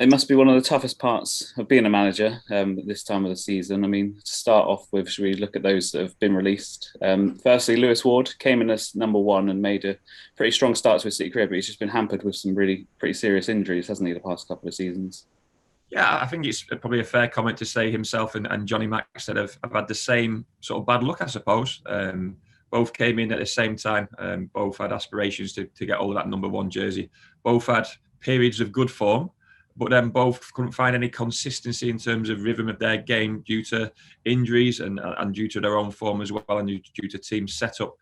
It must be one of the toughest parts of being a manager at this time of the season. I mean, to start off with, should we look at those that have been released? Firstly, Lewis Ward came in as number one and made a pretty strong start to his City career, but he's just been hampered with some really pretty serious injuries, hasn't he, the past couple of seasons? Yeah, I think it's probably a fair comment to say himself and Johnny Max said have had the same sort of bad luck, I suppose. Both came in at the same time. Both had aspirations to get hold of that number one jersey. Both had periods of good form, but then both couldn't find any consistency in terms of rhythm of their game due to injuries and due to their own form as well, and due to team setup.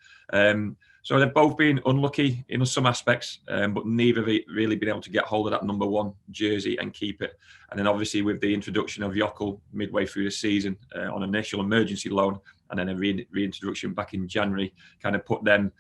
So they've both been unlucky in some aspects, but neither have really been able to get hold of that number one jersey and keep it. And then obviously with the introduction of Yokkel midway through the season on an initial emergency loan, and then a reintroduction back in January, kind of put them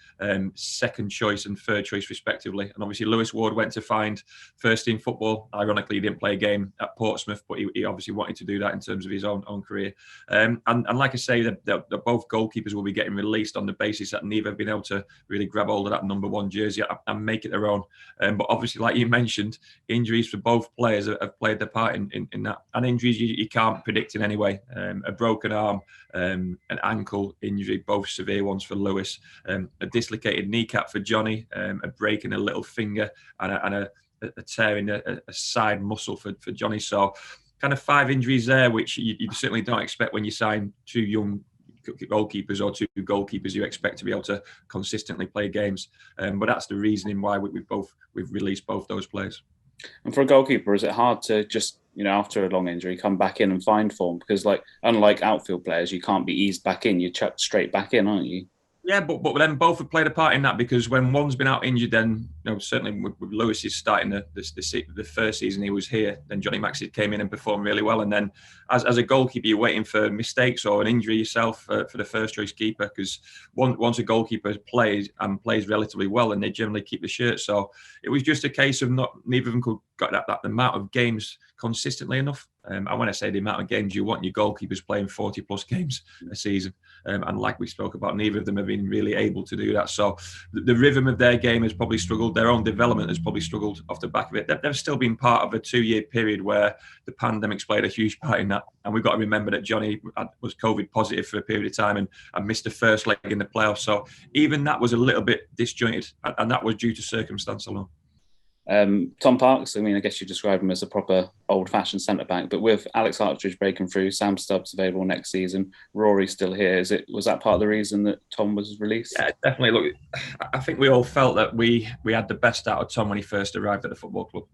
second choice and third choice respectively. And obviously Lewis Ward went to find first team football. Ironically, he didn't play a game at Portsmouth, but he obviously wanted to do that in terms of his own career. And like I say, they're both goalkeepers will be getting released on the basis that neither have been able to really grab hold of that number one jersey and make it their own. But obviously, like you mentioned, injuries for both players have played their part in that. And injuries you can't predict in any way. A broken arm, an ankle injury, both severe ones for Lewis, a dislocated kneecap for Johnny, a break in a little finger, and a tear in a side muscle for Johnny. So kind of 5 injuries there, which you certainly don't expect when you sign 2 young goalkeepers or 2 goalkeepers you expect to be able to consistently play games. But that's the reasoning why we've released both those players. And for a goalkeeper, is it hard to just, after a long injury, come back in and find form? Because, unlike outfield players, you can't be eased back in. You're chucked straight back in, aren't you? Yeah, but then both have played a part in that, because when one's been out injured, then certainly with Lewis's starting the first season he was here, then Johnny Maxey came in and performed really well. And then as a goalkeeper, you're waiting for mistakes or an injury yourself for the first choice keeper, because once a goalkeeper plays relatively well, and they generally keep the shirt. So it was just a case of neither of them could got that amount of games consistently enough. And when I say the amount of games, you want your goalkeepers playing 40 plus games a season. And like we spoke about, neither of them have been really able to do that. So the rhythm of their game has probably struggled. Their own development has probably struggled off the back of it. They've still been part of a 2-year period where the pandemic's played a huge part in that. And we've got to remember that Johnny was COVID positive for a period of time and missed the first leg in the playoffs. So even that was a little bit disjointed, and that was due to circumstance alone. Tom Parks, I guess you describe him as a proper old-fashioned centre-back, but with Alex Hartridge breaking through, Sam Stubbs available next season, Rory still here, was that part of the reason that Tom was released? Yeah, definitely. Look, I think we all felt that we had the best out of Tom when he first arrived at the football club.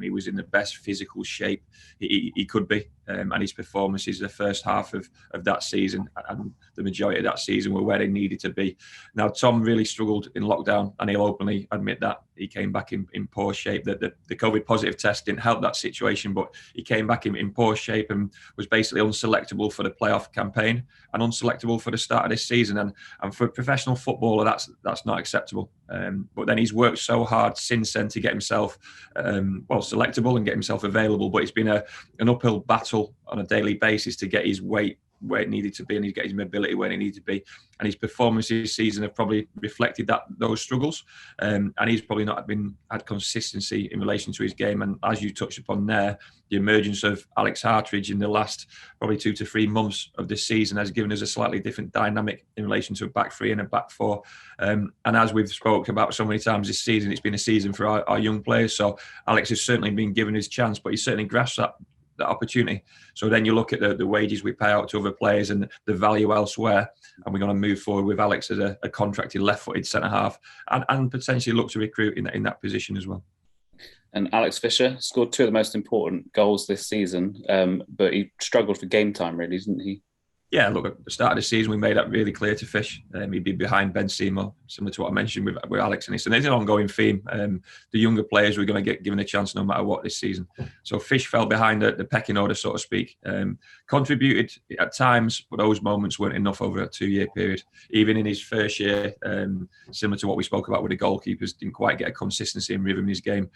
He was in the best physical shape he could be, and his performances the first half of that season and the majority of that season were where they needed to be. Now, Tom really struggled in lockdown, and he'll openly admit that. He came back in poor shape. The COVID positive test didn't help that situation, but he came back in poor shape and was basically unselectable for the playoff campaign and unselectable for the start of this season. And for a professional footballer, that's not acceptable. But then he's worked so hard since then to get himself selectable and get himself available. But it's been an uphill battle on a daily basis to get his weight where it needed to be, and he's get his mobility where it needed to be. And his performances this season have probably reflected those struggles. And he's probably not had consistency in relation to his game. And as you touched upon there, the emergence of Alex Hartridge in the last probably 2 to 3 months of this season has given us a slightly different dynamic in relation to a back 3 and a back 4. And as we've spoken about so many times this season, it's been a season for our young players. So Alex has certainly been given his chance, but he's certainly grasped that opportunity. So then you look at the wages we pay out to other players and the value elsewhere, and we're going to move forward with Alex as a contracted left-footed centre-half and potentially look to recruit in that position as well. And Alex Fisher scored 2 of the most important goals this season, but he struggled for game time, really, didn't he? Yeah, look, at the start of the season, we made that really clear to Fish. He'd be behind Ben Seymour, similar to what I mentioned with Alex. And it's an ongoing theme. The younger players were going to get given a chance no matter what this season. So Fish fell behind the pecking order, so to speak. Contributed at times, but those moments weren't enough over a 2-year period. Even in his first year, similar to what we spoke about with the goalkeepers, didn't quite get a consistency and rhythm in his game.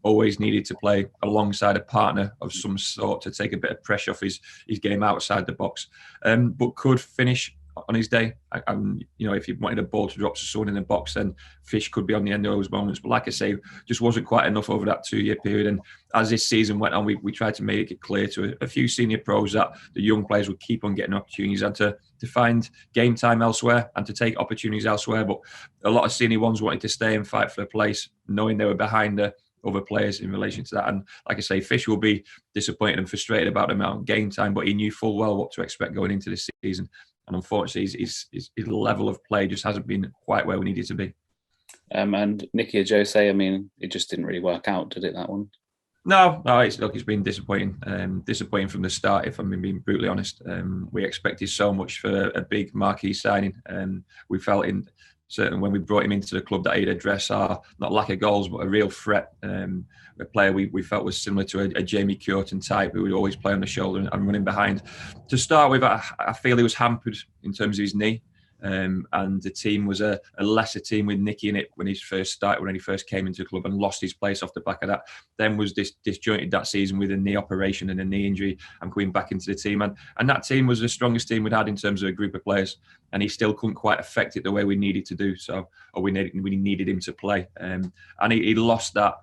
Always needed to play alongside a partner of some sort to take a bit of pressure off his game outside the box. But could finish on his day. And if he wanted a ball to drop to someone in the box, then Fish could be on the end of those moments. But like I say, just wasn't quite enough over that 2-year period. And as this season went on, we tried to make it clear to a few senior pros that the young players would keep on getting opportunities and to find game time elsewhere and to take opportunities elsewhere. But a lot of senior ones wanted to stay and fight for a place, knowing they were behind the other players in relation to that. And like I say, Fish will be disappointed and frustrated about the amount of game time, but he knew full well what to expect going into this season. And unfortunately, his level of play just hasn't been quite where we needed to be. And Nicky, Ajose, I mean, it just didn't really work out, did it, that one? No, it's been disappointing. Disappointing from the start, if I'm being brutally honest. We expected so much for a big marquee signing. We felt certainly when we brought him into the club that he'd address our, not lack of goals, but a real threat. A player we felt was similar to a Jamie Curtin type who would always play on the shoulder and running behind. To start with, I feel he was hampered in terms of his knee. And the team was a lesser team with Nicky in it when he first came into the club and lost his place off the back of that. Then was disjointed that season with a knee operation and a knee injury and coming back into the team. And that team was the strongest team we'd had in terms of a group of players. And he still couldn't quite affect it the way we needed to do so, or we needed him to play. And he lost that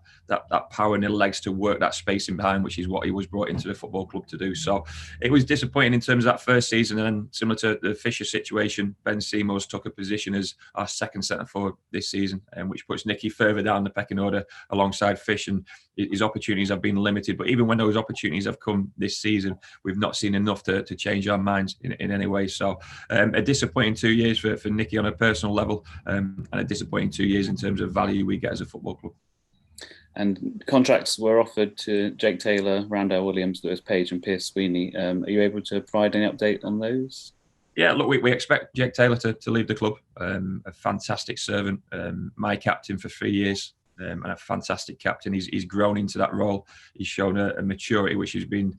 power in the legs to work that spacing behind, which is what he was brought into the football club to do. So it was disappointing in terms of that first season. And similar to the Fisher situation, Ben Seymour's took a position as our second centre forward this season, which puts Nicky further down the pecking order alongside Fish. And his opportunities have been limited. But even when those opportunities have come this season, we've not seen enough to change our minds in any way. So a disappointing 2 years for Nicky on a personal level, and a disappointing 2 years in terms of value we get as a football club. And contracts were offered to Jake Taylor, Randall Williams, Lewis Page and Pierce Sweeney. Are you able to provide any update on those? Yeah, look, we expect Jake Taylor to leave the club. A fantastic servant, my captain for 3 years, and a fantastic captain. He's grown into that role. He's shown a maturity which has been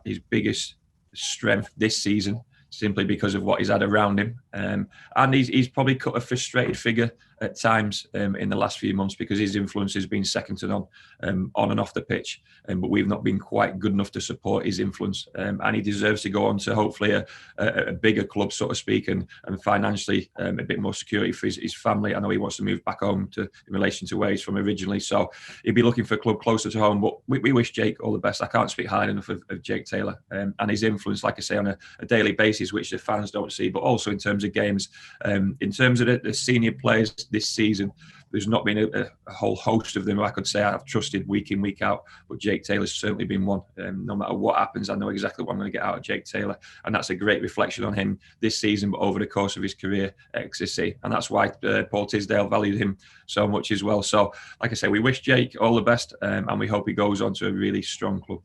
his biggest strength this season, simply because of what he's had around him. And he's probably cut a frustrated figure at times in the last few months because his influence has been second to none on and off the pitch. But we've not been quite good enough to support his influence. And he deserves to go on to hopefully a bigger club, so to speak, and financially a bit more security for his family. I know he wants to move back home in relation to where he's from originally. So he'd be looking for a club closer to home. But we wish Jake all the best. I can't speak highly enough of Jake Taylor and his influence, like I say, on a daily basis, which the fans don't see, but also in terms of games. In terms of the senior players this season, there's not been a whole host of them I could say I've trusted week in, week out, but Jake Taylor's certainly been one. No matter what happens, I know exactly what I'm going to get out of Jake Taylor, and that's a great reflection on him this season, but over the course of his career at Exeter City, and that's why Paul Tisdale valued him so much as well. So, like I say, we wish Jake all the best, and we hope he goes on to a really strong club.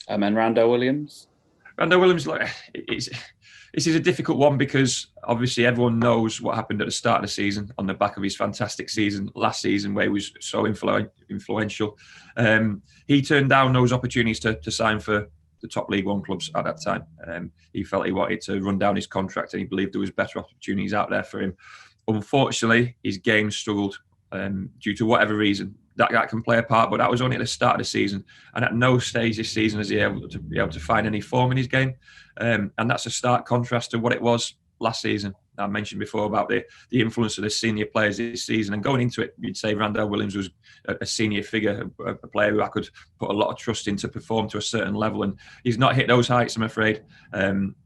And Randall Williams? Randall Williams, this is a difficult one because obviously everyone knows what happened at the start of the season on the back of his fantastic season last season where he was so influential. He turned down those opportunities to sign for the top League One clubs at that time. He felt he wanted to run down his contract and he believed there was better opportunities out there for him. Unfortunately, his game struggled due to whatever reason. That can play a part, but that was only at the start of the season. And at no stage this season has he able to find any form in his game. And that's a stark contrast to what it was last season. I mentioned before about the influence of the senior players this season. And going into it, you'd say Randall Williams was a senior figure, a player who I could put a lot of trust in to perform to a certain level. And he's not hit those heights, I'm afraid.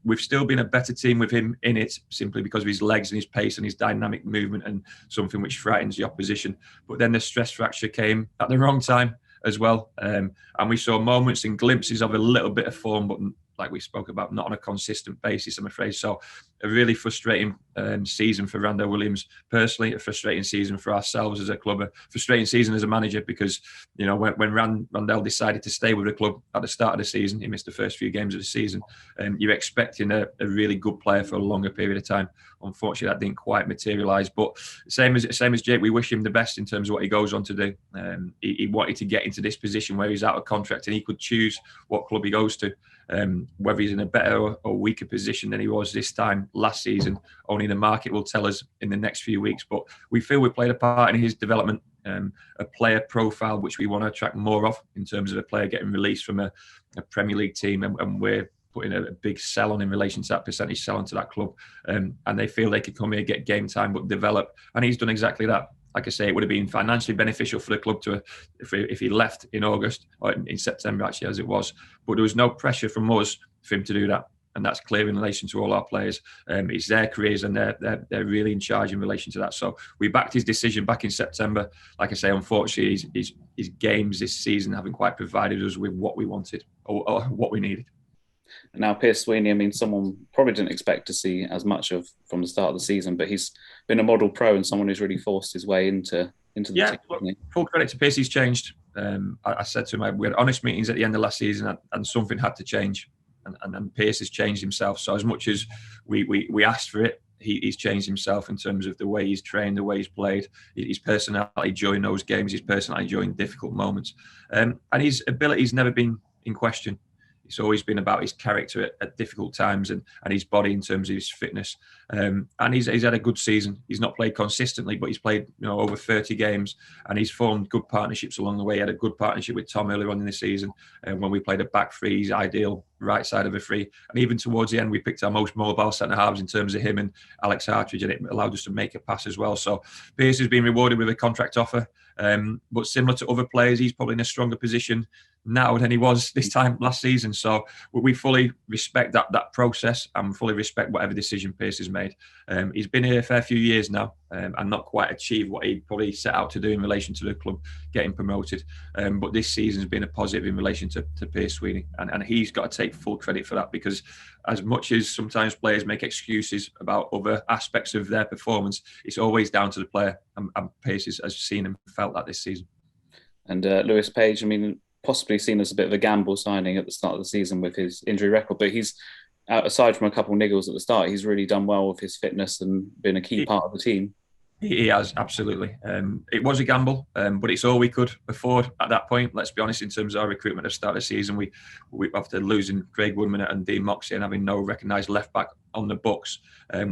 We've still been a better team with him in it simply because of his legs and his pace and his dynamic movement and something which frightens the opposition. But then the stress fracture came at the wrong time as well. And we saw moments and glimpses of a little bit of form, but like we spoke about, not on a consistent basis, I'm afraid. So a really frustrating season for Randall Williams personally, a frustrating season for ourselves as a club, a frustrating season as a manager because, when Randall decided to stay with the club at the start of the season, he missed the first few games of the season, you're expecting a really good player for a longer period of time. Unfortunately, that didn't quite materialise. But same as Jake, we wish him the best in terms of what he goes on to do. He wanted to get into this position where he's out of contract and he could choose what club he goes to. Whether he's in a better or weaker position than he was this time last season, only the market will tell us in the next few weeks. But we feel we played a part in his development, a player profile which we want to attract more of in terms of a player getting released from a Premier League team, and we're putting a big sell on in relation to that percentage sell onto that club, and they feel they could come here, get game time, but develop. And he's done exactly that. Like I say, it would have been financially beneficial for the club to if he left in August or in September, actually, as it was. But there was no pressure from us for him to do that. And that's clear in relation to all our players. It's their careers, and they're really in charge in relation to that. So we backed his decision back in September. Like I say, unfortunately, his games this season haven't quite provided us with what we wanted or what we needed. And now Pierce Sweeney, I mean, someone probably didn't expect to see as much of from the start of the season, but he's been a model pro and someone who's really forced his way into the team. Look, full credit to Pierce, he's changed. I said to him, we had honest meetings at the end of last season, and something had to change. And Pierce has changed himself. So as much as we asked for it, he's changed himself in terms of the way he's trained, the way he's played, his personality during those games, his personality during difficult moments. And his ability's never been in question. It's always been about his character at difficult times and his body in terms of his fitness. And he's had a good season. He's not played consistently, but he's played over 30 games, and he's formed good partnerships along the way. He had a good partnership with Tom earlier on in the season when we played a back three. He's ideal right side of a free. And even towards the end, we picked our most mobile centre-halves in terms of him and Alex Hartridge, and it allowed us to make a pass as well. So Pierce has been rewarded with a contract offer. But similar to other players, he's probably in a stronger position now than he was this time last season. So we fully respect that process and fully respect whatever decision Pierce has made. He's been here a fair few years now and not quite achieved what he probably set out to do in relation to the club getting promoted. But this season has been a positive in relation to Pierce Sweeney. And he's got to take full credit for that, because as much as sometimes players make excuses about other aspects of their performance, it's always down to the player. And Pierce has seen and felt that this season. And Lewis Page, I mean, possibly seen as a bit of a gamble signing at the start of the season with his injury record, but he's, aside from a couple of niggles at the start, he's really done well with his fitness and been a key part of the team. He has, absolutely. It was a gamble, but it's all we could afford at that point. Let's be honest, in terms of our recruitment at the start of the season, we after losing Craig Woodman and Dean Moxey and having no recognised left back on the books,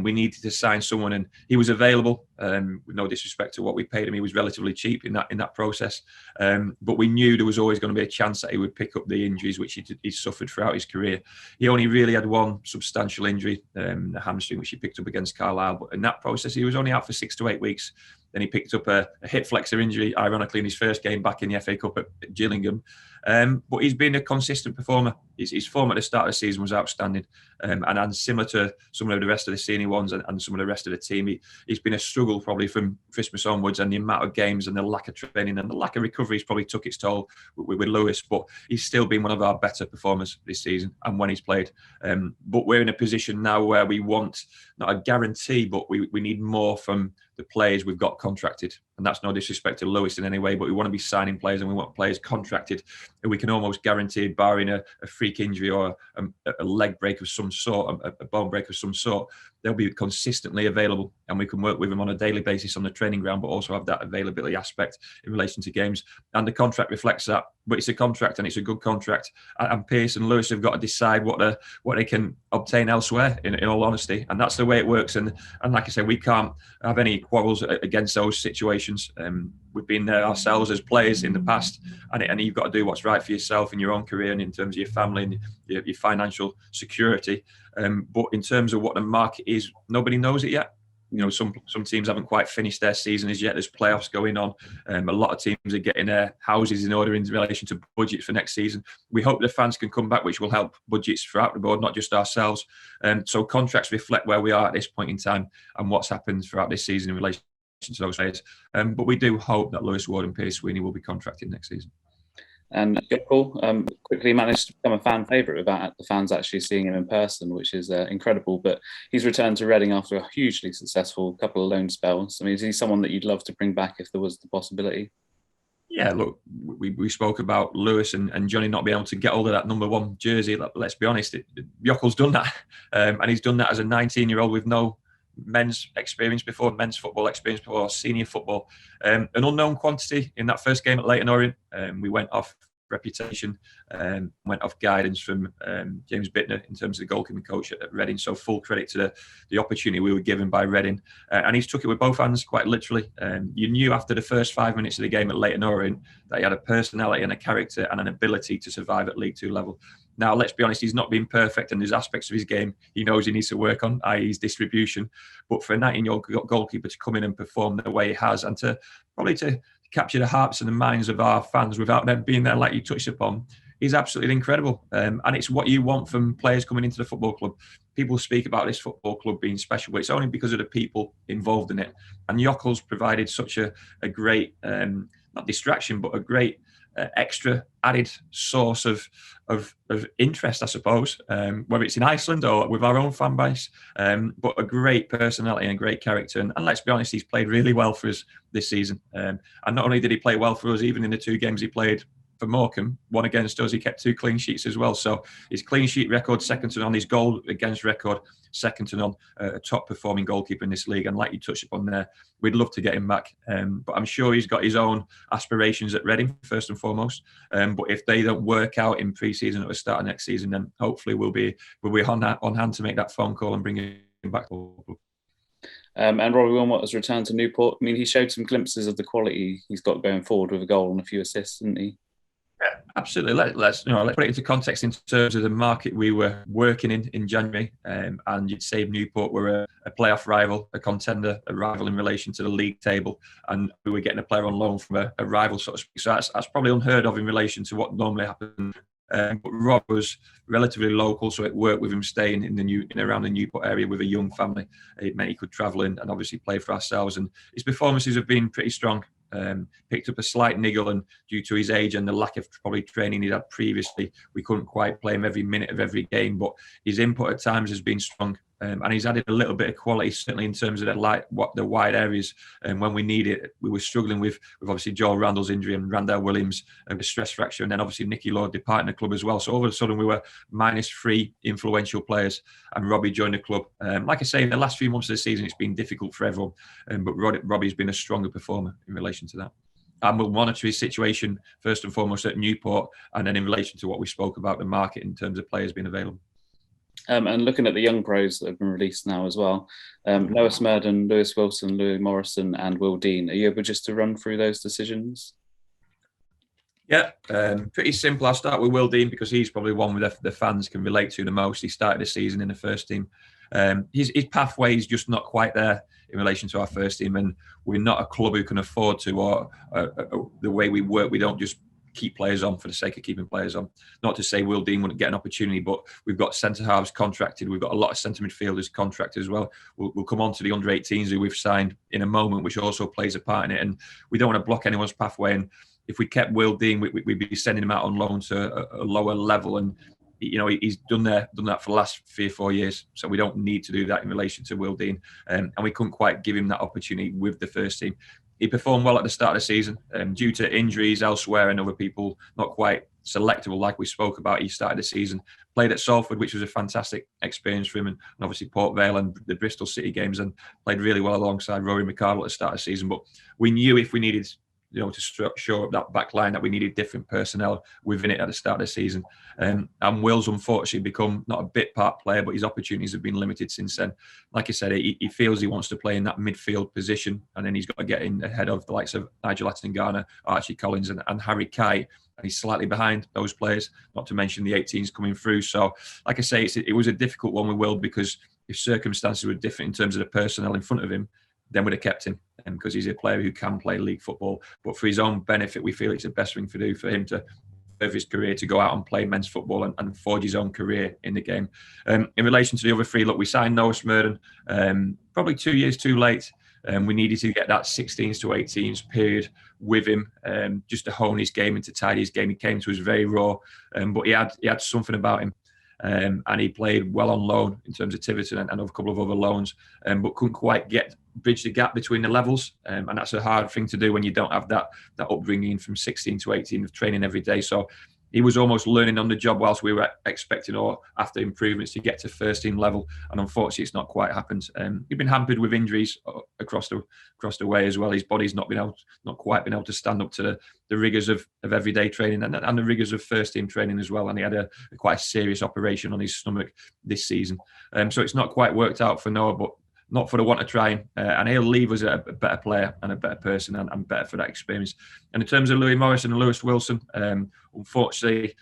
we needed to sign someone, and he was available. With no disrespect to what we paid him, he was relatively cheap in that process. But we knew there was always going to be a chance that he would pick up the injuries which he suffered throughout his career. He only really had one substantial injury, the hamstring, which he picked up against Carlisle. But in that process, he was only out for 6 to 8 weeks. Then he picked up a hip flexor injury, ironically, in his first game back in the FA Cup at Gillingham. But he's been a consistent performer. His form at the start of the season was outstanding. And similar to some of the rest of the senior ones and some of the rest of the team, he's been a struggle probably from Christmas onwards, and the amount of games and the lack of training and the lack of recovery has probably took its toll with Lewis. But he's still been one of our better performers this season and when he's played. But we're in a position now where we want not a guarantee, but we need more from the players we've got contracted. And that's no disrespect to Lewis in any way, but we want to be signing players, and we want players contracted who we can almost guarantee, barring a freak injury or a leg break of some sort, a bone break of some sort, they'll be consistently available, and we can work with them on a daily basis on the training ground, but also have that availability aspect in relation to games. And the contract reflects that. But it's a contract, and it's a good contract. And Pierce and Lewis have got to decide what they can obtain elsewhere, in all honesty. And that's the way it works. And like I say, we can't have any quarrels against those situations. We've been there ourselves as players in the past, and you've got to do what's right for yourself in your own career and in terms of your family and your financial security. But in terms of what the market is, nobody knows it yet. Some teams haven't quite finished their season as yet. There's playoffs going on. A lot of teams are getting their houses in order in relation to budgets for next season. We hope the fans can come back, which will help budgets throughout the board, not just ourselves. So contracts reflect where we are at this point in time and what's happened throughout this season in relation to those players. But we do hope that Lewis Ward and Pierce Sweeney will be contracted next season. And Paul quickly managed to become a fan favourite without the fans actually seeing him in person, which is incredible. But he's returned to Reading after a hugely successful couple of loan spells. I mean, is he someone that you'd love to bring back if there was the possibility? Yeah, look, we spoke about Lewis and Johnny not being able to get hold of that number 1 jersey. Let's be honest, Jokkel's done that. And he's done that as a 19-year-old with no men's experience before, men's football experience before, senior football. An unknown quantity in that first game at Leyton Orient. We went off reputation, went off guidance from James Bittner in terms of the goalkeeping coach at Reading. So full credit to the opportunity we were given by Reading. And he's took it with both hands, quite literally. You knew after the first 5 minutes of the game at Leyton Orient that he had a personality and a character and an ability to survive at League Two level. Now, let's be honest, he's not been perfect, and there's aspects of his game he knows he needs to work on, i.e. his distribution. But for a 19-year-old goalkeeper to come in and perform the way he has, and to capture the hearts and the minds of our fans without them being there, like you touched upon, is absolutely incredible. And it's what you want from players coming into the football club. People speak about this football club being special, but it's only because of the people involved in it. And Jokkel's provided such a great, not distraction, but a great extra added source of interest, I suppose, whether it's in Iceland or with our own fan base, but a great personality and a great character. And let's be honest, he's played really well for us this season. And not only did he play well for us, even in the 2 games he played for Morecambe, one against us, he kept 2 clean sheets as well. So his clean sheet record, second to none. His goal against record, second to none. A top performing goalkeeper in this league. And like you touched upon there, we'd love to get him back. But I'm sure he's got his own aspirations at Reading, first and foremost. But if they don't work out in pre-season at the start of next season, then hopefully we'll be on hand to make that phone call and bring him back. And Robbie Willmott has returned to Newport. I mean, he showed some glimpses of the quality he's got going forward with a goal and a few assists, didn't he? Yeah, absolutely. Let's put it into context in terms of the market we were working in January. And you'd say Newport were a playoff rival, a contender, a rival in relation to the league table, and we were getting a player on loan from a rival, so to speak. So that's probably unheard of in relation to what normally happens. But Rob was relatively local, so it worked with him staying in around the Newport area with a young family. It meant he could travel in and obviously play for ourselves. And his performances have been pretty strong. Picked up a slight niggle, and due to his age and the lack of probably training he'd had previously, we couldn't quite play him every minute of every game. But his input at times has been strong, and he's added a little bit of quality, certainly in terms of the wide areas. And when we need it, we were struggling with obviously Joel Randall's injury and Randall Williams with a stress fracture, and then obviously Nicky departing the club as well. So all of a sudden we were minus 3 influential players, and Robbie joined the club. Like I say, in the last few months of the season, it's been difficult for everyone, but Robbie's been a stronger performer in relation to that. And we'll monitor his situation first and foremost at Newport, and then in relation to what we spoke about the market in terms of players being available. And looking at the young pros that have been released now as well, Noah Smurden, Lewis Wilson, Louis Morrison and Will Dean. Are you able just to run through those decisions? Yeah, pretty simple. I'll start with Will Dean because he's probably one with the fans can relate to the most. He started the season in the first team. His pathway is just not quite there in relation to our first team, and we're not a club who can afford to, or the way we work, we don't just keep players on for the sake of keeping players on. Not to say Will Dean wouldn't get an opportunity, but we've got centre-halves contracted. We've got a lot of centre midfielders contracted as well. We'll come on to the under-18s who we've signed in a moment, which also plays a part in it. And we don't want to block anyone's pathway. And if we kept Will Dean, we'd be sending him out on loan to a lower level. And he's done that for the last 3 or 4 years. So we don't need to do that in relation to Will Dean. And we couldn't quite give him that opportunity with the first team. He performed well at the start of the season. Due to injuries elsewhere and other people not quite selectable like we spoke about, he started the season, played at Salford, which was a fantastic experience for him, and obviously Port Vale and the Bristol City games, and played really well alongside Rory McArdle at the start of the season. But we knew if we needed to shore up that back line, that we needed different personnel within it at the start of the season. And Will's unfortunately become not a bit part player, but his opportunities have been limited since then. Like I said, he feels he wants to play in that midfield position, and then he's got to get in ahead of the likes of Nigel Attingana, Archie Collins and Harry Kite. And he's slightly behind those players, not to mention the 18s coming through. So, like I say, it was a difficult one with Will, because if circumstances were different in terms of the personnel in front of him, then we'd have kept him, because he's a player who can play league football. But for his own benefit, we feel it's the best thing to do for him to further his career, to go out and play men's football and forge his own career in the game. In relation to the other 3, look, we signed Noah Smurden probably 2 years too late. We needed to get that 16s to 18s period with him, just to hone his game and to tidy his game. He came to us very raw, but he had something about him. And he played well on loan in terms of Tiverton and a couple of other loans, but couldn't quite bridge the gap between the levels, and that's a hard thing to do when you don't have that upbringing from 16 to 18 of training every day. So he was almost learning on the job whilst we were expecting, or after improvements, to get to first team level, and unfortunately it's not quite happened. He's been hampered with injuries across the way as well. His body's not quite been able to stand up to the rigours of everyday training and the rigours of first team training as well. And he had quite a serious operation on his stomach this season, so it's not quite worked out for Noah, but not for the want of trying, and he'll leave us a better player and a better person and better for that experience. And in terms of Louis Morrison and Lewis Wilson, unfortunately,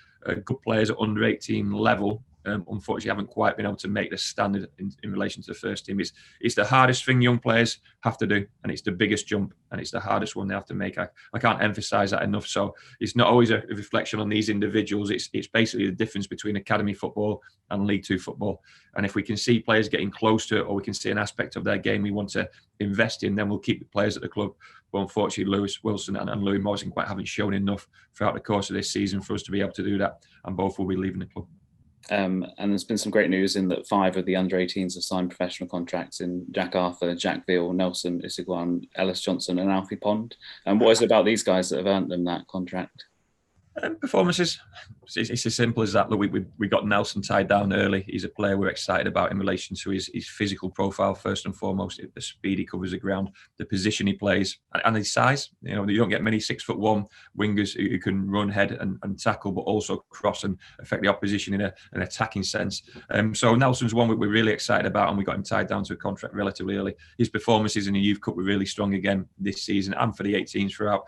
good players at under 18 level, unfortunately haven't quite been able to make the standard in relation to the first team. It's the hardest thing young players have to do, and it's the biggest jump, and it's the hardest one they have to make. I can't emphasise that enough. So it's not always a reflection on these individuals. It's basically the difference between academy football and League Two football. And if we can see players getting close to it, or we can see an aspect of their game we want to invest in, then we'll keep the players at the club. But unfortunately, Lewis Wilson and Louis Morrison quite haven't shown enough throughout the course of this season for us to be able to do that, and both will be leaving the club. And there's been some great news in that 5 of the under-18s have signed professional contracts in Jack Arthur, Jack Veal, Nelson Isigwan, Ellis Johnson and Alfie Pond. And what is it about these guys that have earned them that contract? Performances. It's as simple as that. Look, we got Nelson tied down early. He's a player we're excited about in relation to his physical profile, first and foremost, the speed he covers the ground, the position he plays, and his size. You know, you don't get many 6'1" wingers who can run, head and tackle, but also cross and affect the opposition in an attacking sense. So Nelson's one we're really excited about, and we got him tied down to a contract relatively early. His performances in the Youth Cup were really strong again this season, and for the 18s throughout.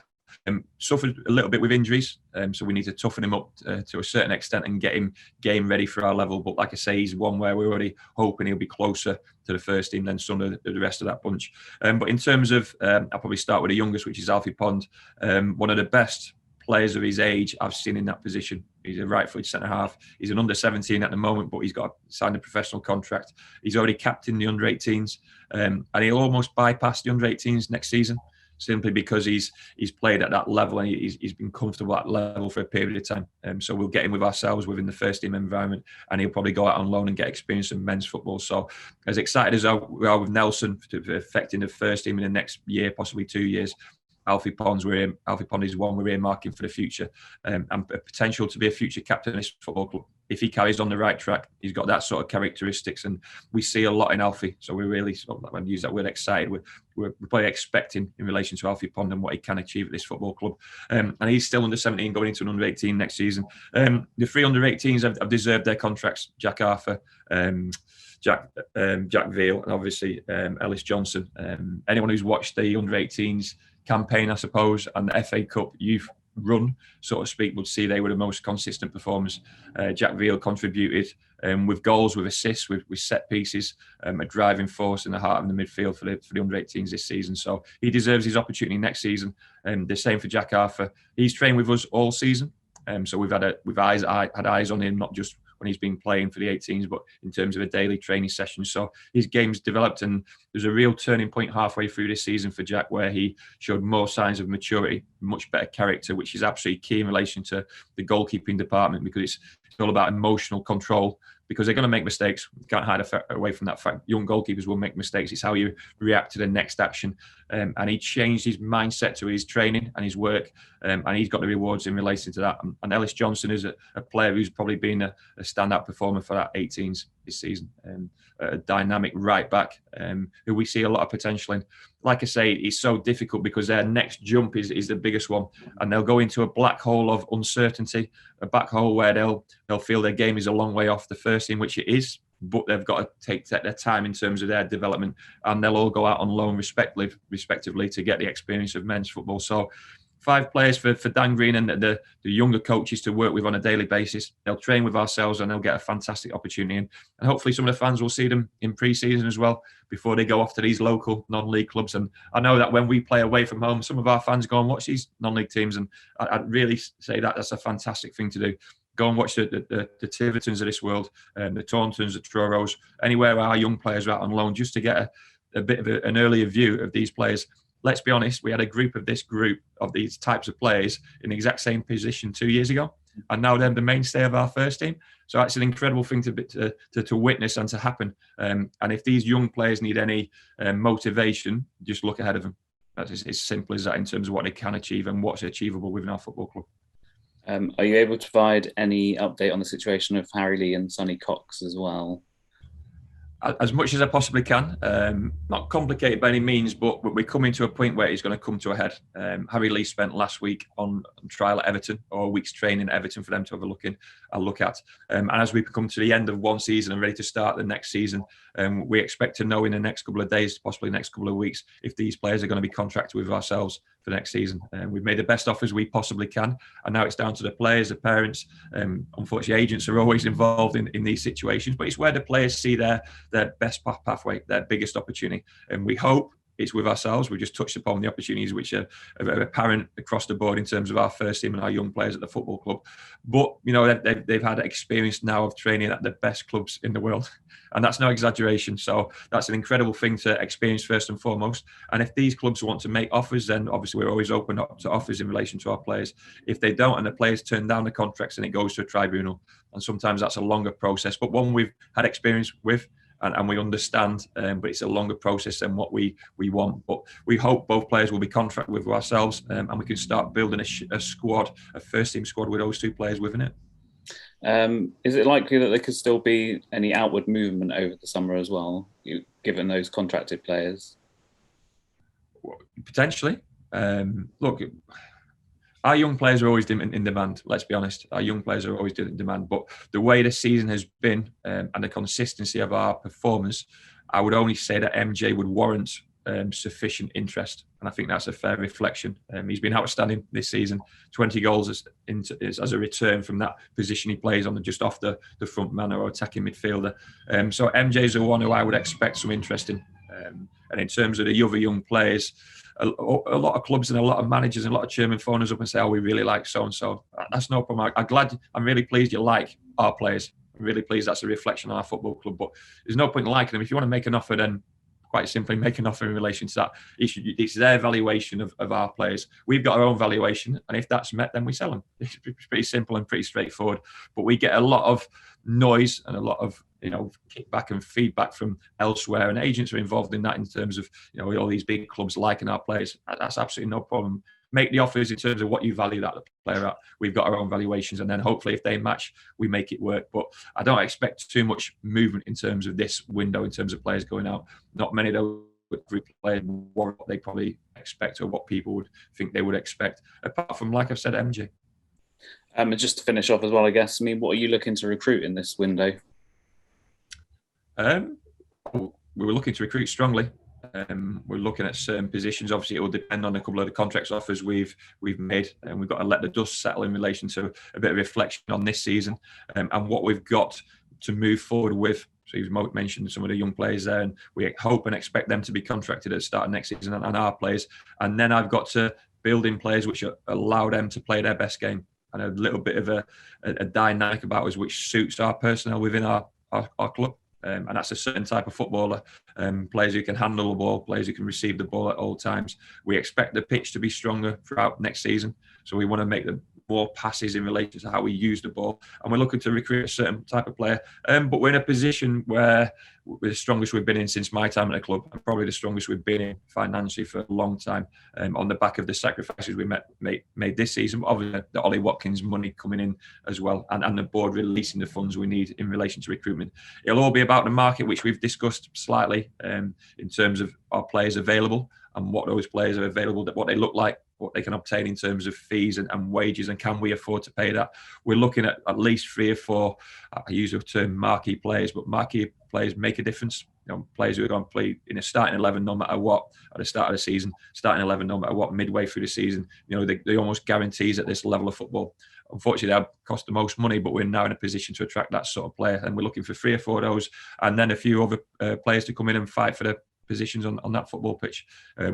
Suffered a little bit with injuries, so we need to toughen him up to a certain extent and get him game ready for our level. But like I say, he's one where we're already hoping he'll be closer to the first team than some of the rest of that bunch. But in terms of, I'll probably start with the youngest, which is Alfie Pond, one of the best players of his age I've seen in that position. He's a right-footed centre-half. He's an under-17 at the moment, but he's got signed a professional contract. He's already captained the under-18s, and he'll almost bypass the under-18s next season, simply because he's played at that level and he's been comfortable at that level for a period of time. So we'll get him with ourselves within the first team environment, and he'll probably go out on loan and get experience in men's football. So as excited as we are with Nelson affecting the first team in the next year, possibly 2 years, Alfie Pond is one we're earmarking for the future, and a potential to be a future captain of this football club. If he carries on the right track, he's got that sort of characteristics, and we see a lot in Alfie. So we're really, when I use that word, excited. We're probably expecting in relation to Alfie Pond and what he can achieve at this football club. And he's still under 17, going into an under 18 next season. The 3 under 18s have deserved their contracts: Jack Arthur, Jack Veal, and obviously Ellis Johnson. Anyone who's watched the under 18s campaign, I suppose, and the FA Cup youth run, so to speak, would see they were the most consistent performers. Jack Veal contributed with goals, with assists, with set pieces, a driving force in the heart of the midfield for the under 18s this season. So he deserves his opportunity next season. The same for Jack Arthur. He's trained with us all season, so we've had eyes on him, not just when he's been playing for the 18s, but in terms of a daily training session. So his game's developed, and there's a real turning point halfway through this season for Jack, where he showed more signs of maturity, much better character, which is absolutely key in relation to the goalkeeping department, because it's all about emotional control, because they're going to make mistakes. You can't hide away from that fact. Young goalkeepers will make mistakes. It's how you react to the next action. And he changed his mindset to his training and his work, and he's got the rewards in relation to that. And Ellis Johnson is a player who's probably been a standout performer for that 18s this season. A dynamic right back who we see a lot of potential in. Like I say, it's so difficult because their next jump is the biggest one, and they'll go into a black hole of uncertainty, a black hole where they'll feel their game is a long way off the first team, which it is, but they've got to take their time in terms of their development, and they'll all go out on loan respectively to get the experience of men's football. So 5 players for Dan Green and the younger coaches to work with on a daily basis. They'll train with ourselves, and they'll get a fantastic opportunity. And hopefully some of the fans will see them in pre-season as well before they go off to these local non-league clubs. And I know that when we play away from home, some of our fans go and watch these non-league teams, and I'd really say that that's a fantastic thing to do. Go and watch the Tivertons of this world, the Tauntons, the Troros, anywhere our young players are out on loan, just to get a bit of an earlier view of these players. Let's be honest, we had a group of these types of players in the exact same position 2 years ago, and now they're the mainstay of our first team. So that's an incredible thing to witness and to happen. And if these young players need any motivation, just look ahead of them. That's as simple as that in terms of what they can achieve and what's achievable within our football club. Are you able to provide any update on the situation of Harry Lee and Sonny Cox as well? As much as I possibly can. Not complicated by any means, but we're coming to a point where it's going to come to a head. Harry Lee spent last week on trial at Everton, or a week's training at Everton for them to have a look at. And as we come to the end of one season and ready to start the next season, we expect to know in the next couple of days, possibly next couple of weeks, if these players are going to be contracted with ourselves for next season. We've made the best offers we possibly can, and now it's down to the players, the parents. Unfortunately, agents are always involved in these situations, but it's where the players see their best pathway, their biggest opportunity. And we hope it's with ourselves. We just touched upon the opportunities which are apparent across the board in terms of our first team and our young players at the football club. But, you know, they've had experience now of training at the best clubs in the world. And that's no exaggeration. So that's an incredible thing to experience first and foremost. And if these clubs want to make offers, then obviously we're always open up to offers in relation to our players. If they don't and the players turn down the contracts, then it goes to a tribunal. And sometimes that's a longer process, but one we've had experience with. And we understand, but it's a longer process than what we want. But we hope both players will be contracted with ourselves, and we can start building a squad, a first-team squad with those two players within it. Is it likely that there could still be any outward movement over the summer as well, given those contracted players? Potentially. Look, our young players are always in demand, let's be honest. Our young players are always in demand. But the way the season has been and the consistency of our performance, I would only say that MJ would warrant sufficient interest. And I think that's a fair reflection. He's been outstanding this season. 20 goals as a return from that position he plays on, just off the front man or attacking midfielder. So MJ's the one who I would expect some interest in. And in terms of the other young players, a lot of clubs and a lot of managers and a lot of chairmen phone us up and say, "Oh, we really like so and so." That's no problem. I'm really pleased you like our players. I'm really pleased that's a reflection on our football club. But there's no point in liking them. If you want to make an offer, then quite simply make an offer in relation to that. It's their valuation of our players. We've got our own valuation, and if that's met, then we sell them. It's pretty simple and pretty straightforward. But we get a lot of noise and a lot of kickback and feedback from elsewhere, and agents are involved in that in terms of all these big clubs liking our players. That's absolutely no problem. Make the offers in terms of what you value that player at. We've got our own valuations, and then hopefully if they match, we make it work. But I don't expect too much movement in terms of this window, in terms of players going out. Not many of those players what they probably expect or what people would think they would expect, apart from, like I've said, MJ. And just to finish off as well, I guess, what are you looking to recruit in this window? We were looking to recruit strongly. We're looking at certain positions. Obviously, it will depend on a couple of the contracts offers we've made, and we've got to let the dust settle in relation to a bit of reflection on this season and what we've got to move forward with. So you've mentioned some of the young players there, and we hope and expect them to be contracted at the start of next season, and our players. And then I've got to build in players which allow them to play their best game, and a little bit of a dynamic about us which suits our personnel within our club. And that's a certain type of footballer, players who can handle the ball, players who can receive the ball at all times. We expect the pitch to be stronger throughout next season. So we want to make more passes in relation to how we use the ball. And we're looking to recruit a certain type of player. But we're in a position where we're the strongest we've been in since my time at the club, and probably the strongest we've been in financially for a long time, on the back of the sacrifices we made this season. But obviously, the Ollie Watkins money coming in as well, and the board releasing the funds we need in relation to recruitment. It'll all be about the market, which we've discussed slightly in terms of our players available and what those players are available, what they look like, what they can obtain in terms of fees and wages, and can we afford to pay that. We're looking at least 3 or 4, I use the term marquee players, but marquee players make a difference. Players who are going to play in a starting 11 no matter what at the start of the season, starting 11 no matter what midway through the season. They almost guarantees at this level of football. Unfortunately, that cost the most money, but we're now in a position to attract that sort of player, and we're looking for 3 or 4 of those, and then a few other players to come in and fight for the positions on that football pitch.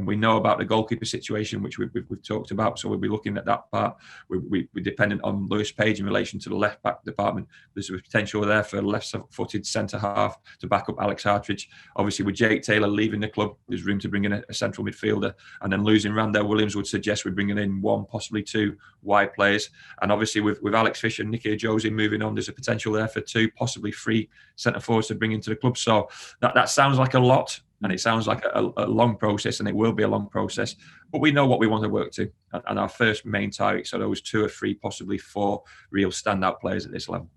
We know about the goalkeeper situation, which we've talked about, so we'll be looking at that part. We're dependent on Lewis Page in relation to the left back department. There's a potential there for a left-footed centre half to back up Alex Hartridge. Obviously, with Jake Taylor leaving the club, there's room to bring in a central midfielder, and then losing Randall Williams would suggest we're bringing in 1, possibly 2 wide players. And obviously, with Alex Fisher and Nicky Ajose moving on, there's a potential there for 2, possibly 3 centre forwards to bring into the club. So that sounds like a lot. And it sounds like a long process, and it will be a long process. But we know what we want to work to. And our first main targets are those 2 or 3, possibly 4 real standout players at this level.